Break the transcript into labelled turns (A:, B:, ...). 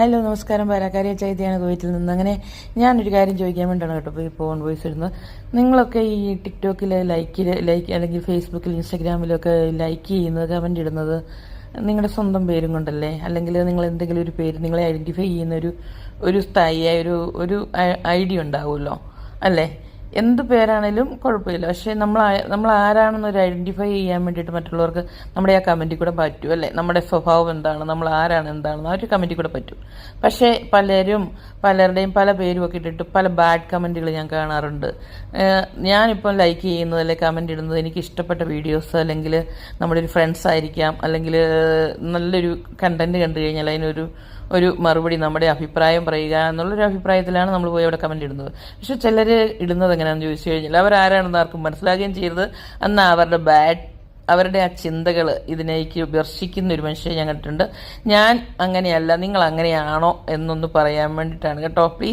A: Hello നമസ്കാരം. പാലക്കാരി ചൈതയാണ് കുവൈറ്റിൽ നിന്ന്. അങ്ങനെ ഞാനൊരു കാര്യം ചോദിക്കാൻ വേണ്ടിയാണ് കേട്ടോ ഇപ്പോൾ ഓൺ വോയിസ് ഇടുന്നത്. നിങ്ങളൊക്കെ ഈ ടിക്ടോക്കിൽ ലൈക്ക് അല്ലെങ്കിൽ ഫേസ്ബുക്കിൽ ഇൻസ്റ്റാഗ്രാമിലൊക്കെ ലൈക്ക് ചെയ്യുന്നത്, കമൻ്റ് ഇടുന്നത് നിങ്ങളുടെ സ്വന്തം പേരും കൊണ്ടല്ലേ? അല്ലെങ്കിൽ നിങ്ങൾ എന്തെങ്കിലും ഒരു പേര് നിങ്ങളെ ഐഡൻറ്റിഫൈ ചെയ്യുന്ന ഒരു സ്ഥായിയായ ഒരു ഐഡിയ ഉണ്ടാവുമല്ലോ അല്ലേ? എന്ത് പേരാണേലും കുഴപ്പമില്ല. പക്ഷേ നമ്മൾ ആരാണെന്നൊരു ഐഡൻറ്റിഫൈ ചെയ്യാൻ വേണ്ടിയിട്ട് മറ്റുള്ളവർക്ക് നമ്മുടെ ആ കമൻറ്റിൽ കൂടെ പറ്റും അല്ലേ? നമ്മുടെ സ്വഭാവം എന്താണ്, നമ്മൾ ആരാണ് എന്താണെന്ന് ആ ഒരു കമൻറ്റിൽ കൂടെ പറ്റും. പക്ഷേ പലരുടെയും പല പേരും ഒക്കെ ഇട്ടിട്ട് പല ബാഡ് കമൻറ്റുകൾ ഞാൻ കാണാറുണ്ട്. ഞാനിപ്പം ലൈക്ക് ചെയ്യുന്നത് അല്ലെങ്കിൽ കമൻറ്റ് ഇടുന്നത് എനിക്ക് ഇഷ്ടപ്പെട്ട വീഡിയോസ് അല്ലെങ്കിൽ നമ്മുടെ ഒരു ഫ്രണ്ട്സ് ആയിരിക്കാം, അല്ലെങ്കിൽ നല്ലൊരു കണ്ടന്റ് കണ്ടു കഴിഞ്ഞാൽ ഒരു മറുപടി, നമ്മുടെ അഭിപ്രായം പറയുക എന്നുള്ളൊരു അഭിപ്രായത്തിലാണ് നമ്മൾ പോയി അവിടെ കമൻറ്റ് ഇടുന്നത്. പക്ഷെ ചിലർ ഇടുന്നത് എങ്ങനെയാണെന്ന് ചോദിച്ചു കഴിഞ്ഞാൽ അവരാരാണെന്ന് ആർക്കും മനസ്സിലാകുകയും ചെയ്യരുത്. എന്നാൽ അവരുടെ ആ ചിന്തകൾ ഇതിനേക്ക് വിമർശിക്കുന്ന ഒരു മനുഷ്യനെ ഞാൻ കണ്ടിട്ടുണ്ട്. ഞാൻ അങ്ങനെയല്ല, നിങ്ങൾ അങ്ങനെയാണോ എന്നൊന്ന് പറയാൻ വേണ്ടിയിട്ടാണ് കേട്ടോ. പ്ലീസ്